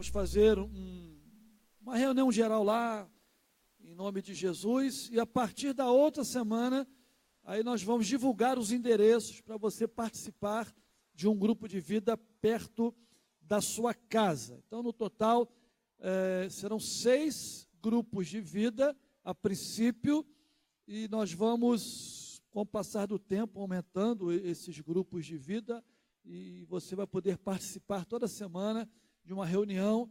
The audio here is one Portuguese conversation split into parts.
vamos fazer uma reunião geral lá, em nome de Jesus, e a partir da outra semana, aí nós vamos divulgar os endereços para você participar de um grupo de vida perto da sua casa. Então, no total, serão 6 grupos de vida, a princípio, e nós vamos, com o passar do tempo, aumentando esses grupos de vida, e você vai poder participar toda semana de uma reunião,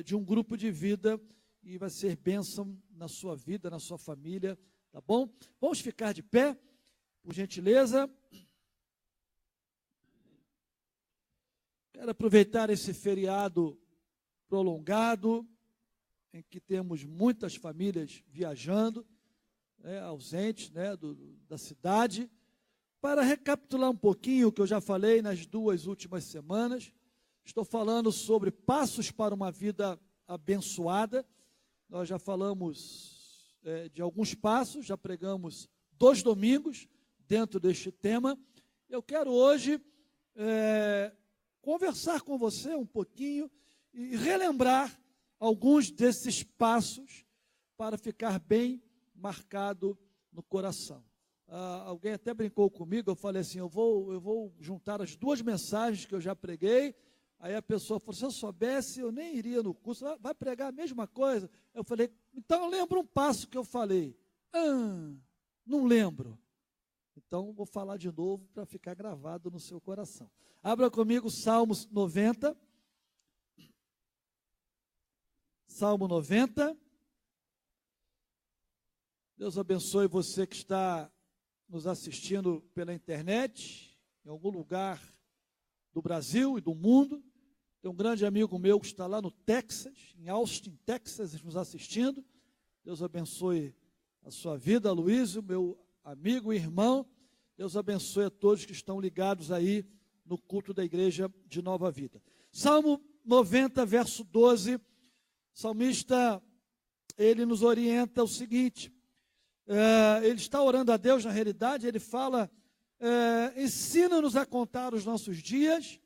de um grupo de vida, e vai ser bênção na sua vida, na sua família, tá bom? Vamos ficar de pé, por gentileza. Quero aproveitar esse feriado prolongado, em que temos muitas famílias viajando, ausentes, da cidade, para recapitular um pouquinho o que eu já falei nas 2 últimas semanas. Estou falando sobre passos para uma vida abençoada. Nós já falamos de alguns passos, já pregamos 2 domingos dentro deste tema. Eu quero hoje conversar com você um pouquinho e relembrar alguns desses passos para ficar bem marcado no coração. Alguém até brincou comigo, eu falei assim, eu vou juntar as 2 mensagens que eu já preguei. Aí a pessoa falou, se eu soubesse, eu nem iria no curso, vai pregar a mesma coisa. Eu falei, então eu lembro um passo que eu falei. Não lembro. Então vou falar de novo para ficar gravado no seu coração. Abra comigo Salmos 90. Salmo 90. Deus abençoe você que está nos assistindo pela internet, em algum lugar do Brasil e do mundo. Tem um grande amigo meu que está lá no Texas, em Austin, Texas, nos assistindo. Deus abençoe a sua vida, Luísio, meu amigo e irmão. Deus abençoe a todos que estão ligados aí no culto da igreja de Nova Vida. Salmo 90, verso 12, o salmista, ele nos orienta o seguinte, ele está orando a Deus, na realidade, ele fala, ensina-nos a contar os nossos dias,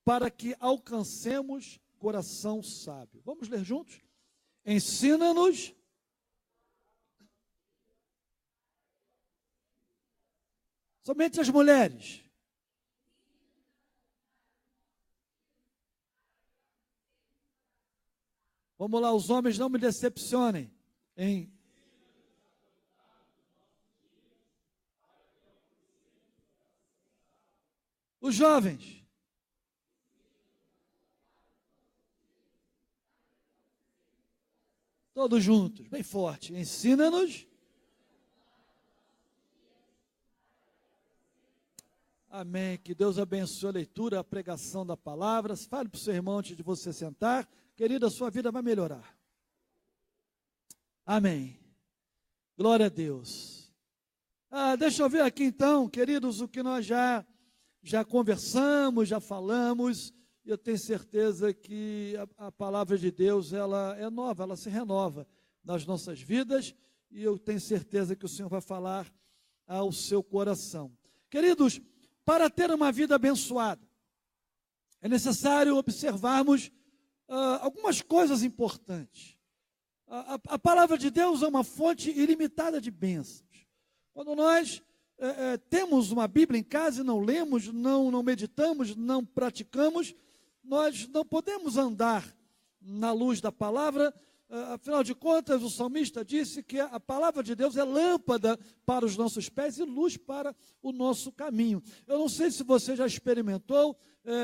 para que alcancemos coração sábio. Vamos ler juntos? Ensina-nos. Somente as mulheres. Vamos lá, os homens não me decepcionem. Os jovens. Todos juntos, bem forte. Ensina-nos. Amém. Que Deus abençoe a leitura, a pregação da palavra. Fale para o seu irmão antes de você sentar. Querido, a sua vida vai melhorar. Amém. Glória a Deus. Deixa eu ver aqui então, queridos, o que nós já conversamos, já falamos. Eu tenho certeza que a palavra de Deus, ela é nova, ela se renova nas nossas vidas, e eu tenho certeza que o Senhor vai falar ao seu coração. Queridos, para ter uma vida abençoada, é necessário observarmos algumas coisas importantes. A palavra de Deus é uma fonte ilimitada de bênçãos. Quando nós temos uma Bíblia em casa e não lemos, não meditamos, não praticamos, nós não podemos andar na luz da palavra. Afinal de contas, o salmista disse que a palavra de Deus é lâmpada para os nossos pés e luz para o nosso caminho. Eu não sei se você já experimentou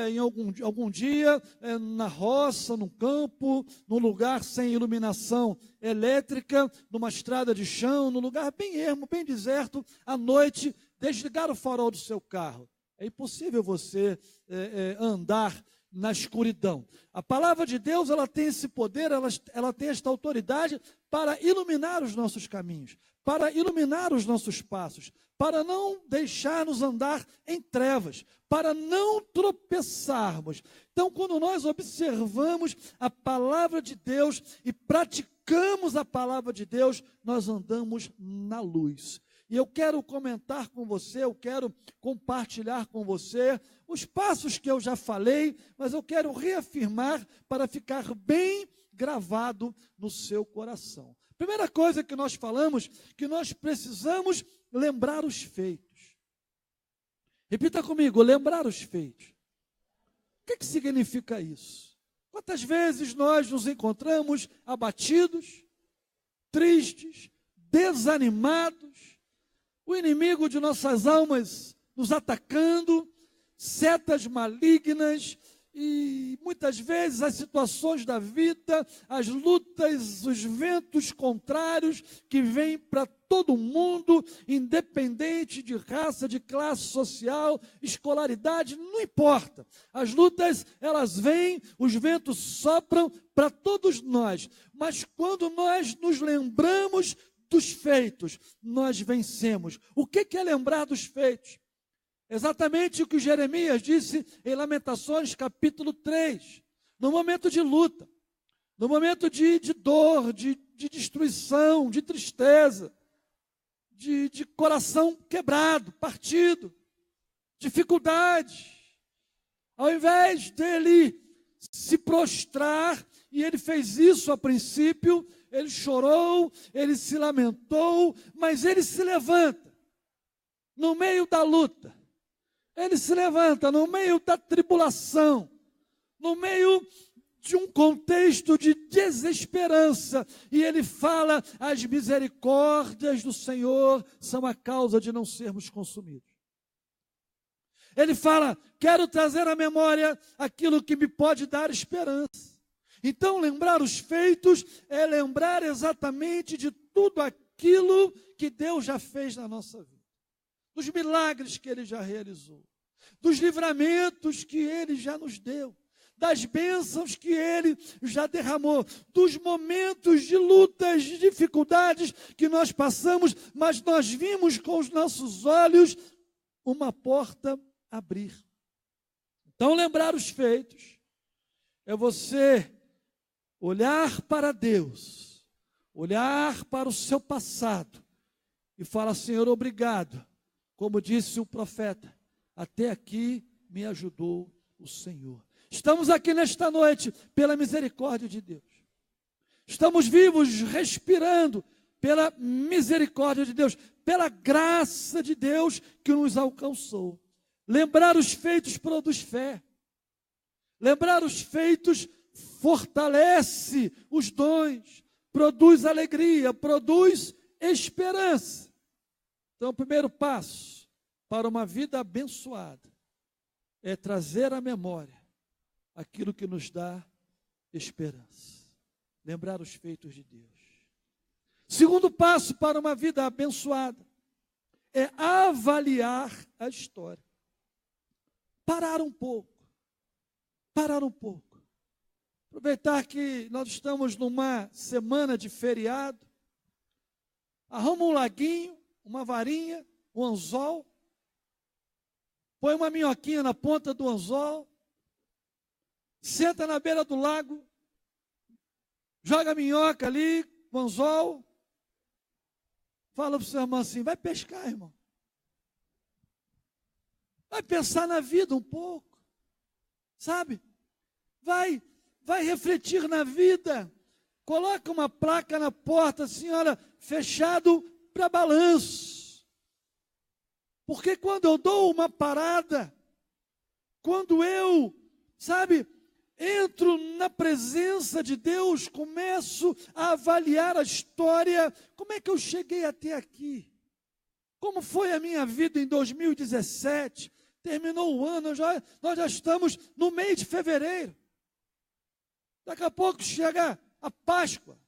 em algum dia, na roça, no campo, num lugar sem iluminação elétrica, numa estrada de chão, num lugar bem ermo, bem deserto, à noite, desligar o farol do seu carro. É impossível você andar na escuridão. A palavra de Deus, ela tem esse poder, ela tem esta autoridade para iluminar os nossos caminhos, para iluminar os nossos passos, para não deixar-nos andar em trevas, para não tropeçarmos. Então, quando nós observamos a palavra de Deus e praticamos a palavra de Deus, nós andamos na luz. E eu quero comentar com você, eu quero compartilhar com você os passos que eu já falei, mas eu quero reafirmar para ficar bem gravado no seu coração. Primeira coisa que nós falamos, que nós precisamos lembrar os feitos. Repita comigo, lembrar os feitos. O que significa isso? Quantas vezes nós nos encontramos abatidos, tristes, desanimados, o inimigo de nossas almas nos atacando, setas malignas, e muitas vezes as situações da vida, as lutas, os ventos contrários que vêm para todo mundo, independente de raça, de classe social, escolaridade, não importa. As lutas, elas vêm, os ventos sopram para todos nós. Mas quando nós nos lembramos dos feitos, nós vencemos. O que é lembrar dos feitos? Exatamente o que Jeremias disse em Lamentações, capítulo 3. No momento de luta, no momento de dor, de destruição, de tristeza, de coração quebrado, partido, dificuldade. Ao invés dele se prostrar, e ele fez isso a princípio, ele chorou, ele se lamentou, mas ele se levanta no meio da luta. Ele se levanta no meio da tribulação, no meio de um contexto de desesperança, e ele fala: as misericórdias do Senhor são a causa de não sermos consumidos. Ele fala: quero trazer à memória aquilo que me pode dar esperança. Então, lembrar os feitos é lembrar exatamente de tudo aquilo que Deus já fez na nossa vida, dos milagres que Ele já realizou, dos livramentos que Ele já nos deu, das bênçãos que Ele já derramou, dos momentos de lutas, de dificuldades que nós passamos, mas nós vimos com os nossos olhos uma porta abrir. Então, lembrar os feitos é você olhar para Deus, olhar para o seu passado e falar: Senhor, obrigado. Como disse o profeta, até aqui me ajudou o Senhor. Estamos aqui nesta noite pela misericórdia de Deus. Estamos vivos, respirando pela misericórdia de Deus, pela graça de Deus que nos alcançou. Lembrar os feitos produz fé. Lembrar os feitos fortalece os dons, produz alegria, produz esperança. Então, o primeiro passo para uma vida abençoada é trazer à memória aquilo que nos dá esperança. Lembrar os feitos de Deus. Segundo passo para uma vida abençoada é avaliar a história. Parar um pouco. Parar um pouco. Aproveitar que nós estamos numa semana de feriado. Arruma um laguinho, uma varinha, um anzol, põe uma minhoquinha na ponta do anzol, senta na beira do lago, joga a minhoca ali, o anzol, fala para o seu irmão assim: vai pescar, irmão. Vai pensar na vida um pouco, sabe? Vai refletir na vida. Coloca uma placa na porta assim: olha, fechado para balanço. Porque quando eu dou uma parada, quando eu, sabe, entro na presença de Deus, começo a avaliar a história, como é que eu cheguei até aqui? Como foi a minha vida em 2017? Terminou o ano, nós já estamos no mês de fevereiro. Daqui a pouco chega a Páscoa.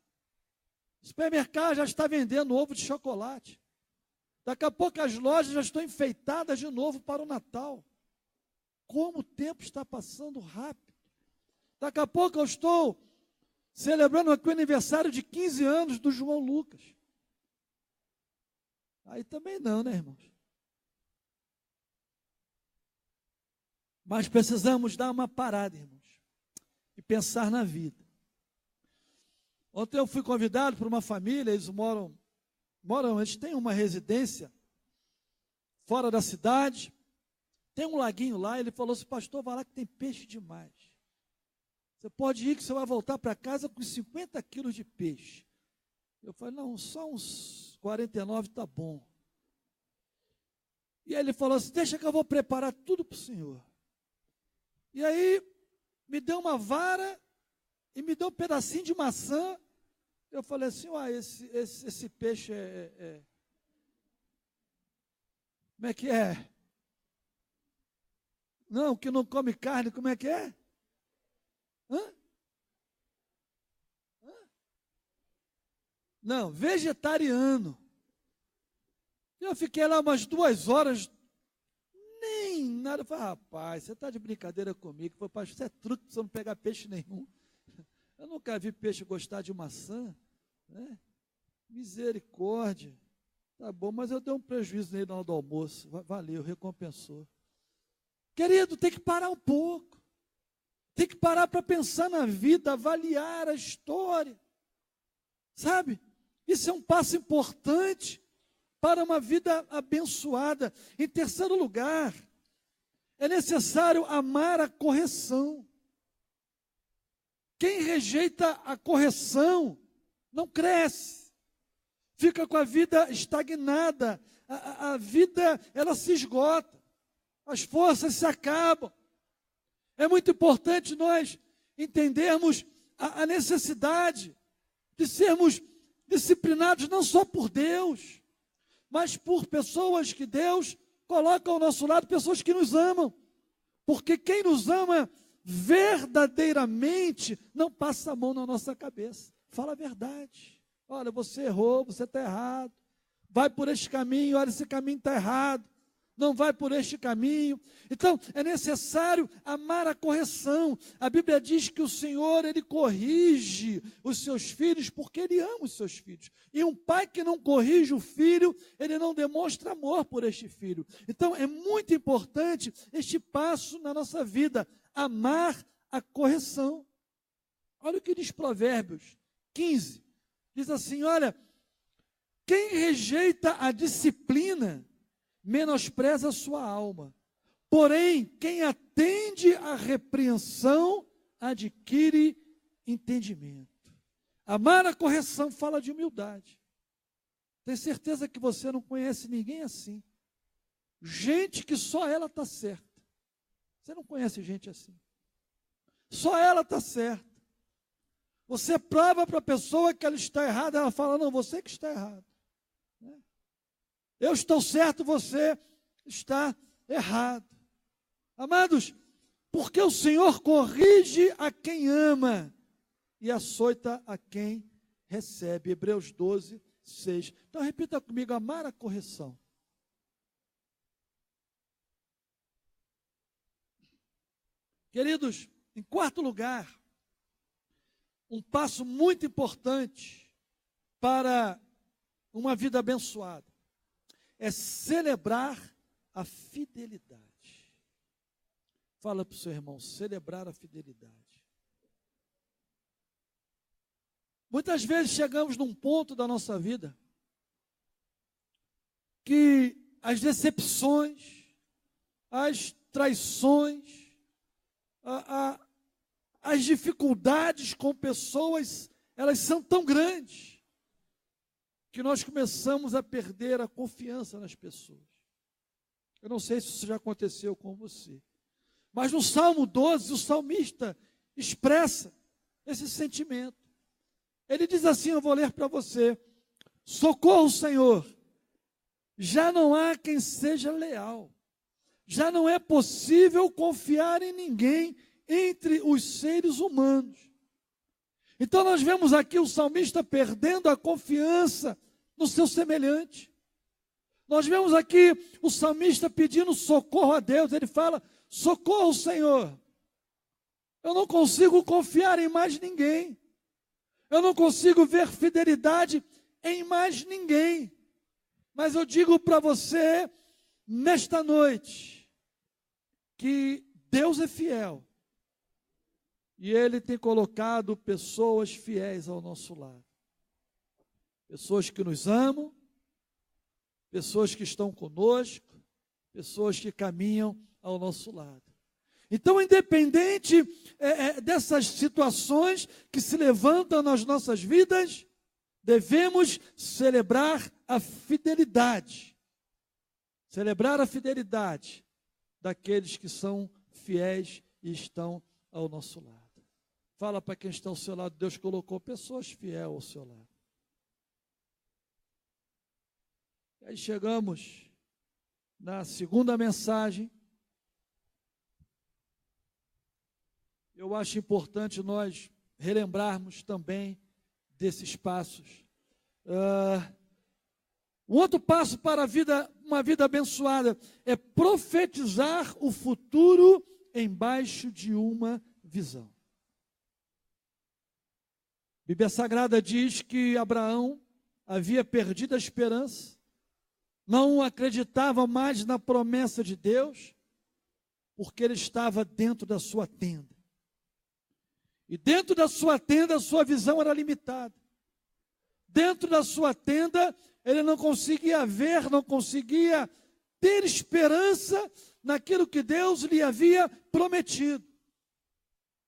O supermercado já está vendendo ovo de chocolate. Daqui a pouco as lojas já estão enfeitadas de novo para o Natal. Como o tempo está passando rápido. Daqui a pouco eu estou celebrando aqui o aniversário de 15 anos do João Lucas. Aí também não, né, irmãos? Mas precisamos dar uma parada, irmãos, e pensar na vida. Ontem eu fui convidado por uma família, eles moram moram, eles têm uma residência fora da cidade, tem um laguinho lá, ele falou assim, pastor, vai lá que tem peixe demais. Você pode ir que você vai voltar para casa com 50 quilos de peixe. Eu falei, não, só uns 49 está bom. E aí ele falou assim, deixa que eu vou preparar tudo para o senhor. E aí, me deu uma vara e me deu um pedacinho de maçã. Eu falei assim, esse peixe como é que é? Não, que não come carne, como é que é? Hã? Não, vegetariano. Eu fiquei lá umas 2 horas, nem nada. Eu falei, rapaz, você está de brincadeira comigo. Eu falei, pastor, isso é truque para você não pegar peixe nenhum. Eu nunca vi peixe gostar de maçã, né? Misericórdia. Tá bom, mas eu dei um prejuízo nele na hora do almoço. Valeu, recompensou. Querido, tem que parar um pouco. Tem que parar para pensar na vida, avaliar a história. Sabe? Isso é um passo importante para uma vida abençoada. Em terceiro lugar, é necessário amar a correção. Quem rejeita a correção não cresce, fica com a vida estagnada, a vida ela se esgota, as forças se acabam. É muito importante nós entendermos a necessidade de sermos disciplinados não só por Deus, mas por pessoas que Deus coloca ao nosso lado, pessoas que nos amam. Porque quem nos ama verdadeiramente não passa a mão na nossa cabeça. Fala a verdade. Olha, você errou, você está errado. Vai por este caminho, olha, esse caminho está errado. Não vai por este caminho. Então, é necessário amar a correção. A Bíblia diz que o Senhor, Ele corrige os seus filhos porque Ele ama os seus filhos. E um pai que não corrige o filho, ele não demonstra amor por este filho. Então, é muito importante este passo na nossa vida, amar a correção. Olha o que diz Provérbios 15. Diz assim, olha, quem rejeita a disciplina, menospreza a sua alma. Porém, quem atende à repreensão, adquire entendimento. Amar a correção fala de humildade. Tenho certeza que você não conhece ninguém assim. Gente que só ela está certa. Você não conhece gente assim. Só ela está certa. Você prova para a pessoa que ela está errada, ela fala, não, você que está errado. Eu estou certo, você está errado. Amados, porque o Senhor corrige a quem ama e açoita a quem recebe. Hebreus 12, 6. Então repita comigo, amar a correção. Queridos, em quarto lugar, um passo muito importante para uma vida abençoada é celebrar a fidelidade. Fala para o seu irmão, celebrar a fidelidade. Muitas vezes chegamos num ponto da nossa vida que as decepções, as traições, as dificuldades com pessoas, elas são tão grandes que nós começamos a perder a confiança nas pessoas. Eu não sei se isso já aconteceu com você. Mas no Salmo 12, o salmista expressa esse sentimento. Ele diz assim, eu vou ler para você. Socorro, Senhor, já não há quem seja leal. Já não é possível confiar em ninguém entre os seres humanos. Então nós vemos aqui o salmista perdendo a confiança no seu semelhante. Nós vemos aqui o salmista pedindo socorro a Deus. Ele fala, socorro, Senhor. Eu não consigo confiar em mais ninguém. Eu não consigo ver fidelidade em mais ninguém. Mas eu digo para você, nesta noite, que Deus é fiel. E Ele tem colocado pessoas fiéis ao nosso lado. Pessoas que nos amam, pessoas que estão conosco, pessoas que caminham ao nosso lado. Então, independente dessas situações que se levantam nas nossas vidas, devemos celebrar a fidelidade. Celebrar a fidelidade daqueles que são fiéis e estão ao nosso lado. Fala para quem está ao seu lado, Deus colocou pessoas fiéis ao seu lado. E aí chegamos na segunda mensagem. Eu acho importante nós relembrarmos também desses passos. Um outro passo para uma vida abençoada é profetizar o futuro embaixo de uma visão. A Bíblia Sagrada diz que Abraão havia perdido a esperança, não acreditava mais na promessa de Deus, porque ele estava dentro da sua tenda. E dentro da sua tenda, a sua visão era limitada. Dentro da sua tenda, ele não conseguia ver, não conseguia ter esperança naquilo que Deus lhe havia prometido.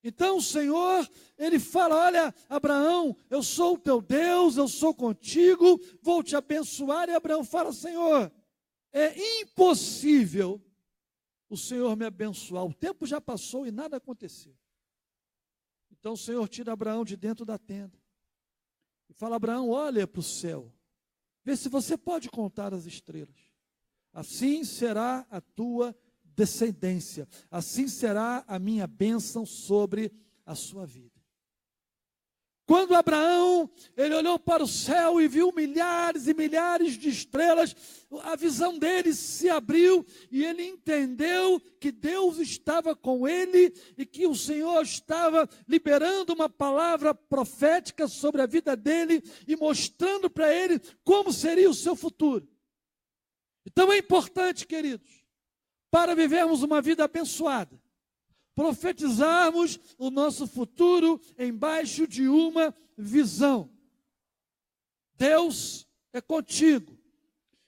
Então o Senhor, ele fala, olha, Abraão, eu sou o teu Deus, eu sou contigo, vou te abençoar. E Abraão fala, Senhor, é impossível o Senhor me abençoar. O tempo já passou e nada aconteceu. Então o Senhor tira Abraão de dentro da tenda e fala, Abraão, olha para o céu, vê se você pode contar as estrelas. Assim será a tua descendência, assim será a minha bênção sobre a sua vida. Quando Abraão, ele olhou para o céu e viu milhares e milhares de estrelas, a visão dele se abriu e ele entendeu que Deus estava com ele e que o Senhor estava liberando uma palavra profética sobre a vida dele e mostrando para ele como seria o seu futuro. Então é importante, queridos, para vivermos uma vida abençoada, profetizarmos o nosso futuro embaixo de uma visão. Deus é contigo.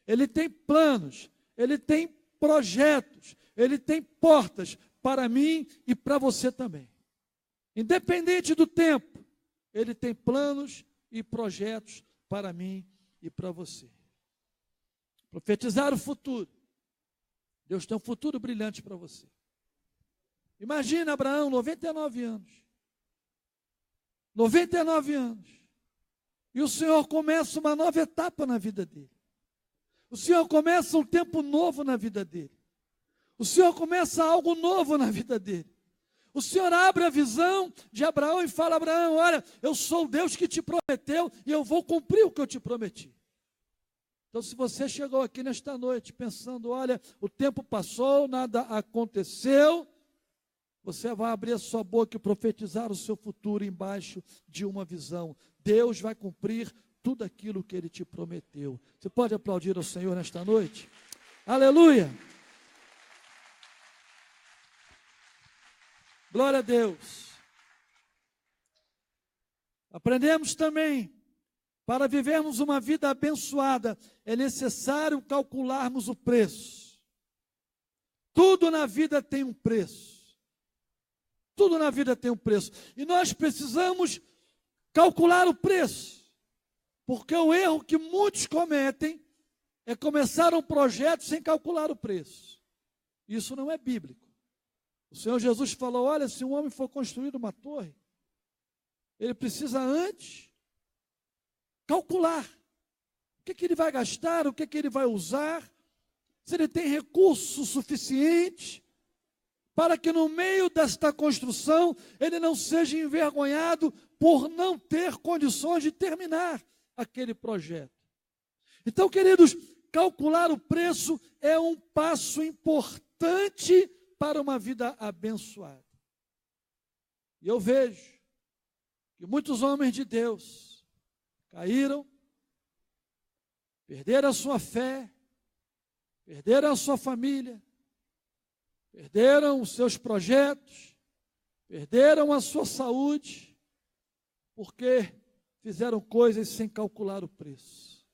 Ele tem planos, Ele tem projetos, Ele tem portas para mim e para você também. Independente do tempo, Ele tem planos e projetos para mim e para você. Profetizar o futuro. Deus tem um futuro brilhante para você. Imagina Abraão, 99 anos. 99 anos. E o Senhor começa uma nova etapa na vida dele. O Senhor começa um tempo novo na vida dele. O Senhor começa algo novo na vida dele. O Senhor abre a visão de Abraão e fala, Abraão, olha, eu sou o Deus que te prometeu e eu vou cumprir o que eu te prometi. Então, se você chegou aqui nesta noite pensando, olha, o tempo passou, nada aconteceu, você vai abrir a sua boca e profetizar o seu futuro embaixo de uma visão. Deus vai cumprir tudo aquilo que Ele te prometeu. Você pode aplaudir ao Senhor nesta noite? Aleluia! Glória a Deus! Aprendemos também, para vivermos uma vida abençoada, é necessário calcularmos o preço. Tudo na vida tem um preço. Tudo na vida tem um preço. E nós precisamos calcular o preço. Porque o erro que muitos cometem é começar um projeto sem calcular o preço. Isso não é bíblico. O Senhor Jesus falou, olha, se um homem for construir uma torre, ele precisa antes calcular o que ele vai gastar, o que ele vai usar, se ele tem recurso suficiente, para que no meio desta construção ele não seja envergonhado por não ter condições de terminar aquele projeto. Então, queridos, calcular o preço é um passo importante para uma vida abençoada. E eu vejo que muitos homens de Deus caíram, perderam a sua fé, perderam a sua família, perderam os seus projetos, perderam a sua saúde, porque fizeram coisas sem calcular o preço.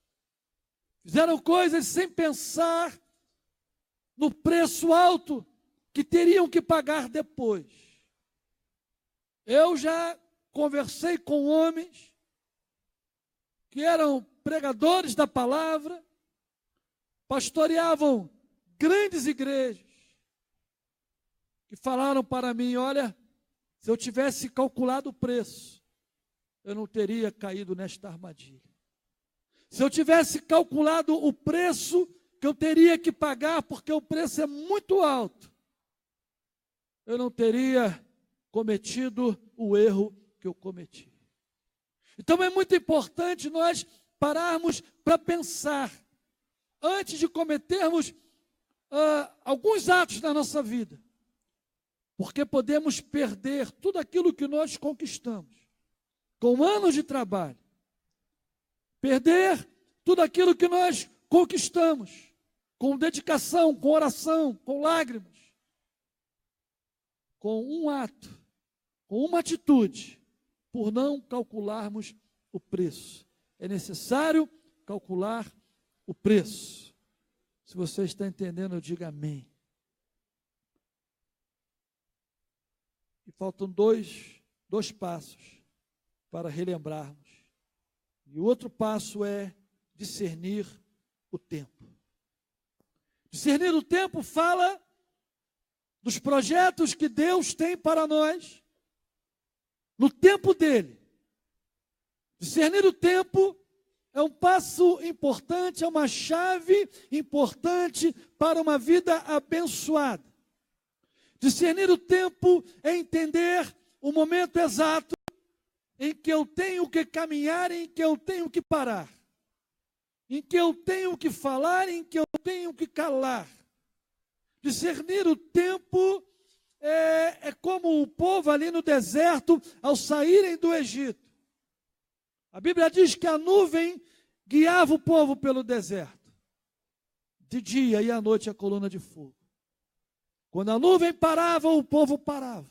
Fizeram coisas sem pensar no preço alto que teriam que pagar depois. Eu já conversei com homens que eram pregadores da palavra, pastoreavam grandes igrejas, que falaram para mim: olha, se eu tivesse calculado o preço, eu não teria caído nesta armadilha. Se eu tivesse calculado o preço que eu teria que pagar, porque o preço é muito alto, eu não teria cometido o erro que eu cometi. Então é muito importante nós pararmos para pensar, antes de cometermos alguns atos na nossa vida, porque podemos perder tudo aquilo que nós conquistamos, com anos de trabalho, perder tudo aquilo que nós conquistamos, com dedicação, com oração, com lágrimas, com um ato, com uma atitude, por não calcularmos o preço. É necessário calcular o preço. Se você está entendendo, diga amém. E faltam dois passos para relembrarmos. E o outro passo é discernir o tempo. Discernir o tempo fala dos projetos que Deus tem para nós, no tempo dele. Discernir o tempo é um passo importante, é uma chave importante para uma vida abençoada. Discernir o tempo é entender o momento exato em que eu tenho que caminhar, em que eu tenho que parar, em que eu tenho que falar, em que eu tenho que calar. Discernir o tempo é como o povo ali no deserto ao saírem do Egito. A Bíblia diz que a nuvem guiava o povo pelo deserto, de dia, e à noite a coluna de fogo. Quando a nuvem parava, o povo parava.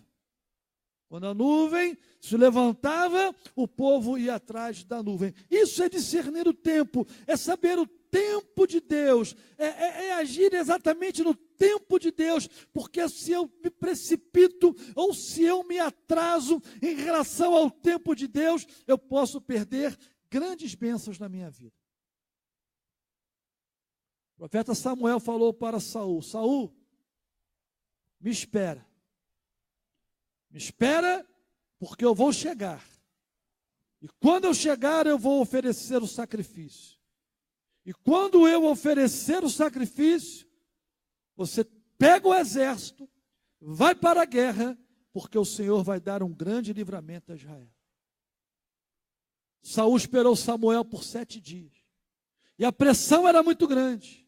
Quando a nuvem se levantava, o povo ia atrás da nuvem. Isso é discernir o tempo, é saber o tempo de Deus, é agir exatamente no tempo de Deus, porque se eu me precipito ou se eu me atraso em relação ao tempo de Deus, eu posso perder grandes bênçãos na minha vida. O profeta Samuel falou para Saul: Saul, me espera. Me espera, porque eu vou chegar. E quando eu chegar, eu vou oferecer o sacrifício. E quando eu oferecer o sacrifício, você pega o exército, vai para a guerra, porque o Senhor vai dar um grande livramento a Israel. Saul esperou Samuel por 7 dias. E a pressão era muito grande.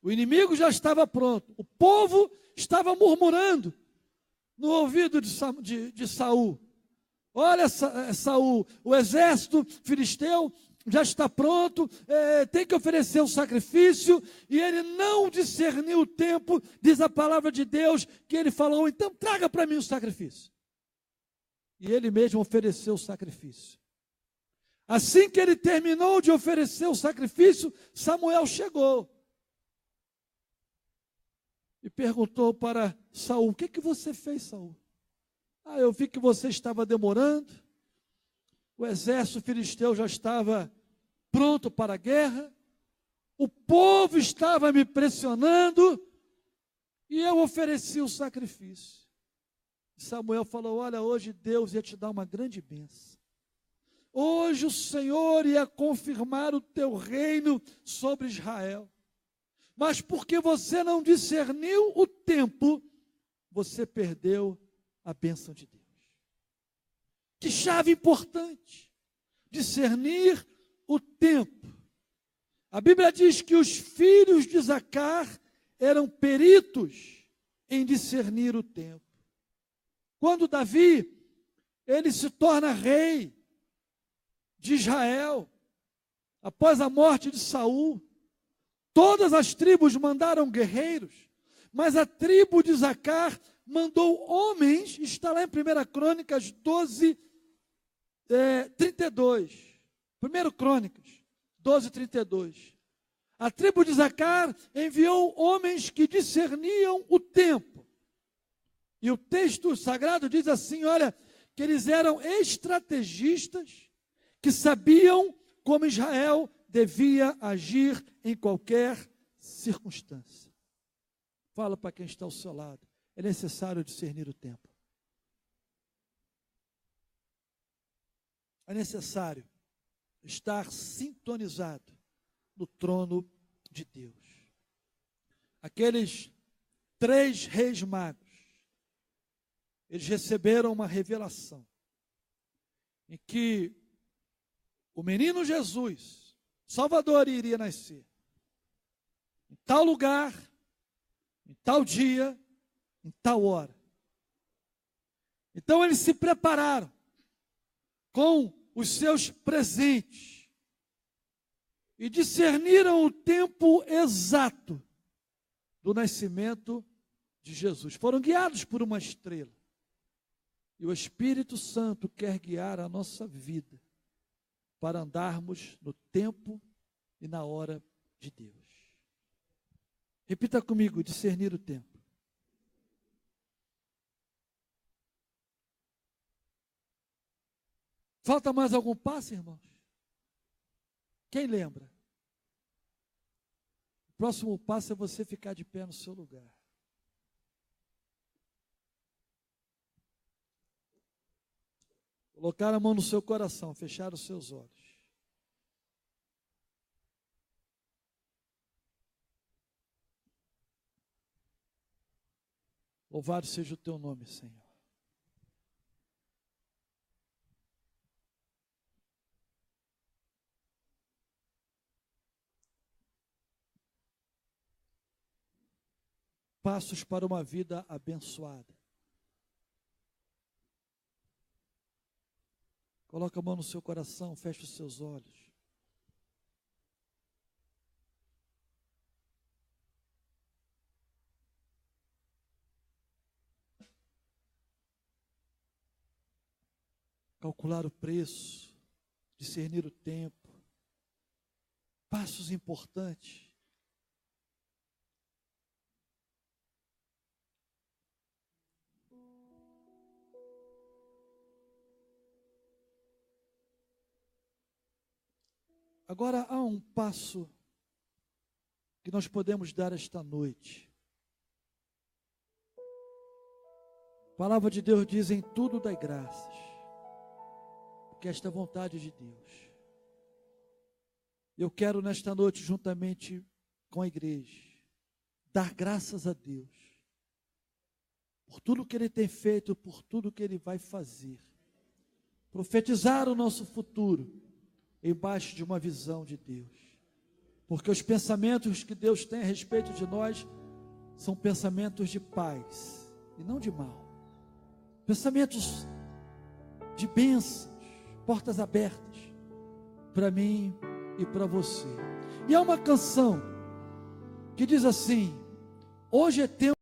O inimigo já estava pronto. O povo estava murmurando no ouvido de Saul: olha, Saul, o exército filisteu já está pronto, tem que oferecer o sacrifício, e ele não discerniu o tempo. Diz a palavra de Deus que ele falou: então traga para mim o sacrifício. E ele mesmo ofereceu o sacrifício. Assim que ele terminou de oferecer o sacrifício, Samuel chegou e perguntou para Saul: o que você fez, Saul? Eu vi que você estava demorando, o exército filisteu já estava pronto para a guerra, o povo estava me pressionando, e eu ofereci o sacrifício. Samuel falou: olha, hoje Deus ia te dar uma grande bênção. Hoje o Senhor ia confirmar o teu reino sobre Israel. Mas porque você não discerniu o tempo, você perdeu a bênção de Deus. Que chave importante, discernir o tempo. A Bíblia diz que os filhos de Zacar eram peritos em discernir o tempo. Quando Davi, ele se torna rei de Israel, após a morte de Saul, todas as tribos mandaram guerreiros, mas a tribo de Zacar mandou homens. Está lá em 1 Crônicas 12, 32. 1 Crônicas 12, 32. A tribo de Zacar enviou homens que discerniam o tempo. E o texto sagrado diz assim, olha, que eles eram estrategistas que sabiam como Israel devia agir em qualquer circunstância. Fala para quem está ao seu lado, é necessário discernir o tempo. É necessário estar sintonizado no trono de Deus. Aqueles 3 reis magos, eles receberam uma revelação em que o menino Jesus, Salvador, iria nascer em tal lugar, em tal dia, em tal hora. Então eles se prepararam com os seus presentes e discerniram o tempo exato do nascimento de Jesus. Foram guiados por uma estrela. E o Espírito Santo quer guiar a nossa vida para andarmos no tempo e na hora de Deus. Repita comigo, discernir o tempo. Falta mais algum passo, irmãos? Quem lembra? O próximo passo é você ficar de pé no seu lugar. Colocar a mão no seu coração, fechar os seus olhos. Louvado seja o teu nome, Senhor. Passos para uma vida abençoada. Coloca a mão no seu coração, fecha os seus olhos. Calcular o preço, discernir o tempo. Passos importantes. Agora há um passo que nós podemos dar esta noite. A palavra de Deus diz: em tudo dai graças, porque esta é a vontade de Deus. Eu quero nesta noite, juntamente com a igreja, dar graças a Deus por tudo que Ele tem feito, por tudo que Ele vai fazer. Profetizar o nosso futuro embaixo de uma visão de Deus, porque os pensamentos que Deus tem a respeito de nós são pensamentos de paz e não de mal, pensamentos de bênçãos, portas abertas para mim e para você. E há uma canção que diz assim: hoje é tempo